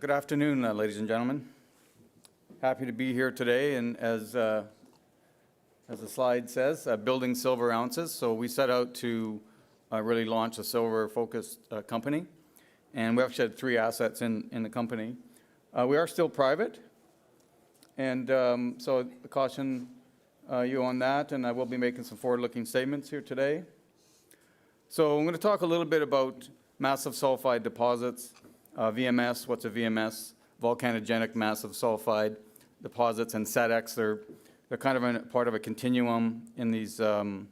Good afternoon, ladies and gentlemen. Happy to be here today, and as the slide says, building silver ounces. So we set out to really launch a silver-focused company, and we actually had 3 assets in the company. We are still private, and so I caution you on that, and I will be making some forward-looking statements here today. So I'm going to talk a little bit about massive sulfide deposits, VMS. What's a VMS? Volcanogenic massive sulfide deposits, and SADX. They're kind of part of a continuum in these sediment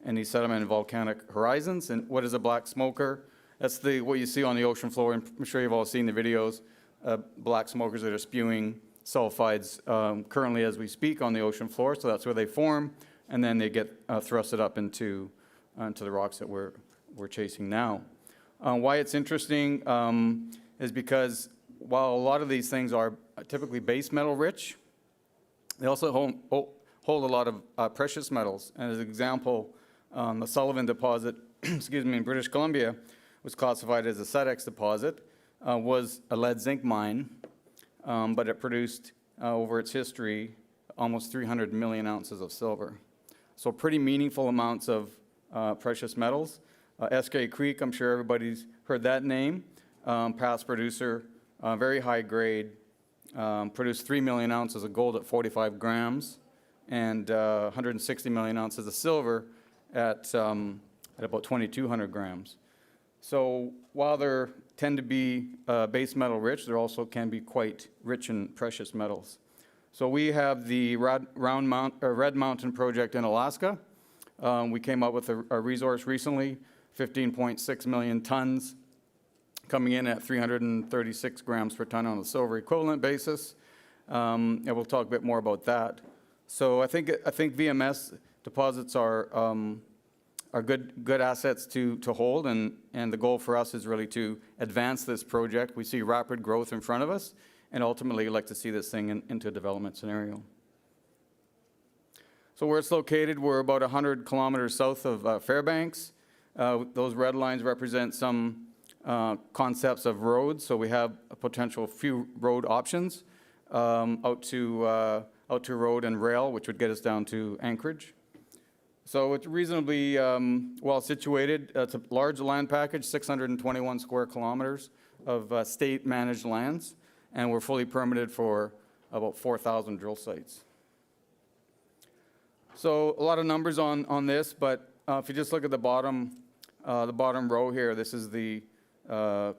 and volcanic horizons. And what is a black smoker? That's what you see on the ocean floor, and I'm sure you've all seen the videos. Black smokers that are spewing sulfides currently as we speak on the ocean floor. So that's where they form, and then they get thrusted up into the rocks that we're chasing now. Why it's interesting is because while a lot of these things are typically base metal rich, they also hold a lot of precious metals. And as an example, the Sullivan deposit, excuse me, in British Columbia was classified as a SADX deposit, was a lead zinc mine, but it produced over its history almost 300 million ounces of silver. So pretty meaningful amounts of precious metals. SK Creek, I'm sure everybody's heard that name, past producer, very high grade, produced 3 million ounces of gold at 45 grams and 160 million ounces of silver at about 2,200 grams. So while they tend to be base metal rich, they also can be quite rich in precious metals. So we have the Red Mountain project in Alaska. We came up with a resource recently, 15.6 million tons, coming in at 336 grams per ton on a silver equivalent basis. And we'll talk a bit more about that. So I think VMS deposits are good assets to hold, and the goal for us is really to advance this project. We see rapid growth in front of us, and ultimately we'd like to see this thing into a development scenario. So where it's located, we're about 100 kilometers south of Fairbanks. Those red lines represent some concepts of roads. So we have a potential few road options out to road and rail, which would get us down to Anchorage. So it's reasonably well situated. It's a large land package, 621 square kilometers of state-managed lands, and we're fully permitted for about 4,000 drill sites. So a lot of numbers on this, but if you just look at the bottom row here, this is the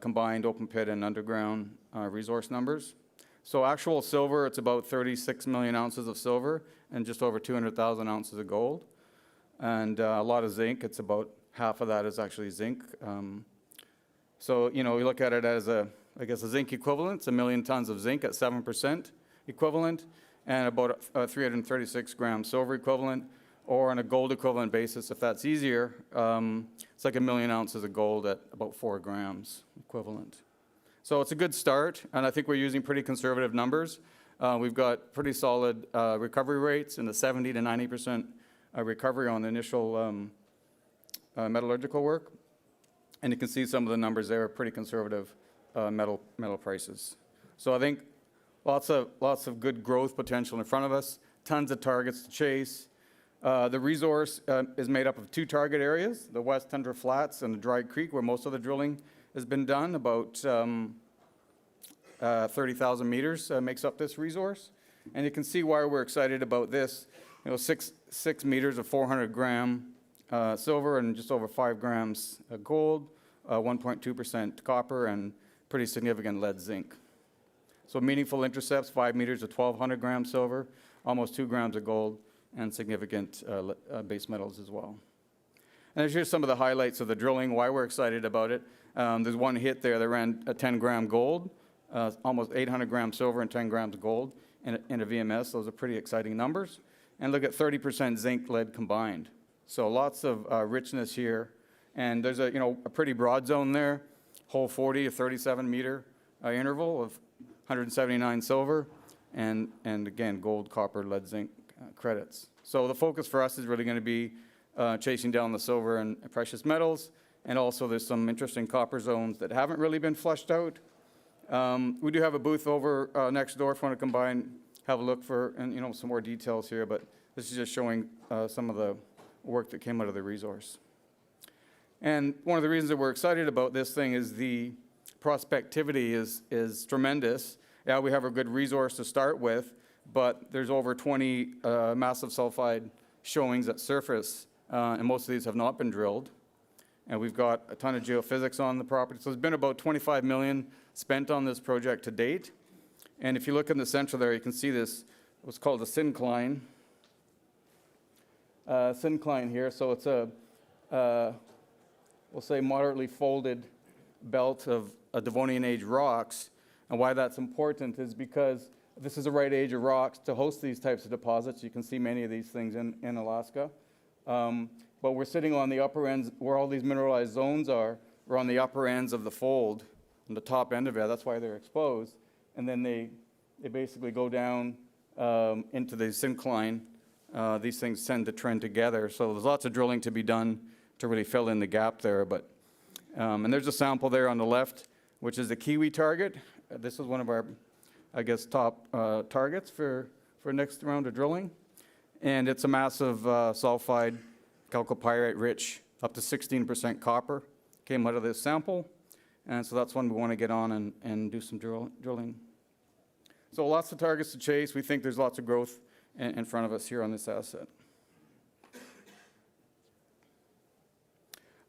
combined open pit and underground resource numbers. So actual silver, it's about 36 million ounces of silver and just over 200,000 ounces of gold. And a lot of zinc. It's about half of that is actually zinc. So, you know, we look at it as a zinc equivalent. It's 1 million tons of zinc at 7% equivalent, and about 336 grams silver equivalent, or on a gold equivalent basis, if that's easier, it's like 1 million ounces of gold at about 4 grams equivalent. So it's a good start, and I think we're using pretty conservative numbers. We've got pretty solid recovery rates in the 70 to 90% recovery on the initial metallurgical work. And you can see some of the numbers there are pretty conservative metal prices. So I think lots of good growth potential in front of us, tons of targets to chase. The resource is made up of 2 target areas, the West Tundra Flats and the Dry Creek, where most of the drilling has been done. About 30,000 meters makes up this resource. And you can see why we're excited about this. You know, 6 meters of 400-gram silver and just over 5 grams gold, 1.2% copper, and pretty significant lead zinc. So meaningful intercepts, 5 meters of 1,200 grams silver, almost 2 grams of gold, and significant base metals as well. And here's some of the highlights of the drilling, why we're excited about it. There's one hit there that ran a 10-gram gold, almost 800 grams silver and 10 grams of gold in a VMS. Those are pretty exciting numbers. And look at 30% zinc lead combined. So lots of richness here. And there's a pretty broad zone there, hole 40, a 37-meter interval of 179 silver, and again, gold, copper, lead, zinc credits. So the focus for us is really going to be chasing down the silver and precious metals, and also there's some interesting copper zones that haven't really been flushed out. We do have a booth over next door if you want to come by and have a look for, and some more details here, but this is just showing some of the work that came out of the resource. And one of the reasons that we're excited about this thing is the prospectivity is tremendous. Yeah, we have a good resource to start with, but there's over 20 massive sulfide showings at surface, and most of these have not been drilled. And we've got a ton of geophysics on the property. So there's been about $25 million spent on this project to date. And if you look in the center there, you can see this, what's called a syncline. Syncline here, so it's a, we'll say moderately folded belt of Devonian age rocks. And why that's important is because this is the right age of rocks to host these types of deposits. You can see many of these things in Alaska. But we're sitting on the upper ends where all these mineralized zones are. We're on the upper ends of the fold, on the top end of it. That's why they're exposed. And then they basically go down into the syncline. These things tend to trend together. So there's lots of drilling to be done to really fill in the gap there. But and there's a sample there on the left, which is the Kiwi target. This is one of our, I guess, top targets for next round of drilling. And it's a massive sulfide, chalcopyrite rich, up to 16% copper came out of this sample. And so that's one we want to get on and do some drilling. So lots of targets to chase. We think there's lots of growth in front of us here on this asset.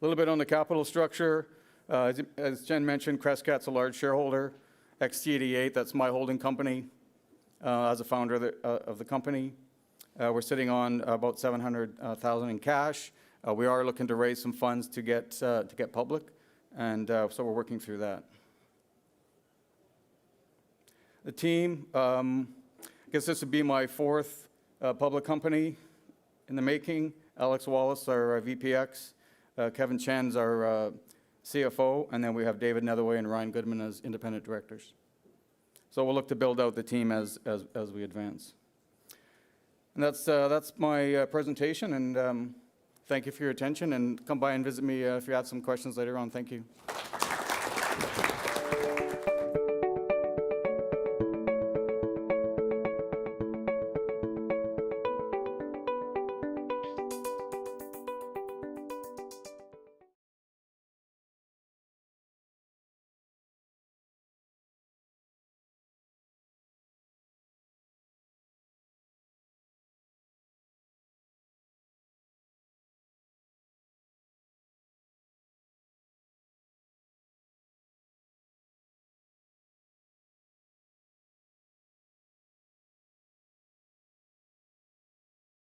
A little bit on the capital structure. As Jen mentioned, Crescat's a large shareholder. XT88, that's my holding company as a founder of the company. We're sitting on about $700,000 in cash. We are looking to raise some funds to get public, and so we're working through that. The team, I guess this would be my fourth public company in the making. Alex Wallace, our VPX. Kevin Chen's our CFO, and then we have David Netherway and Ryan Goodman as independent directors. So we'll look to build out the team as we advance. And that's my presentation, and thank you for your attention, and come by and visit me if you have some questions later on. Thank you.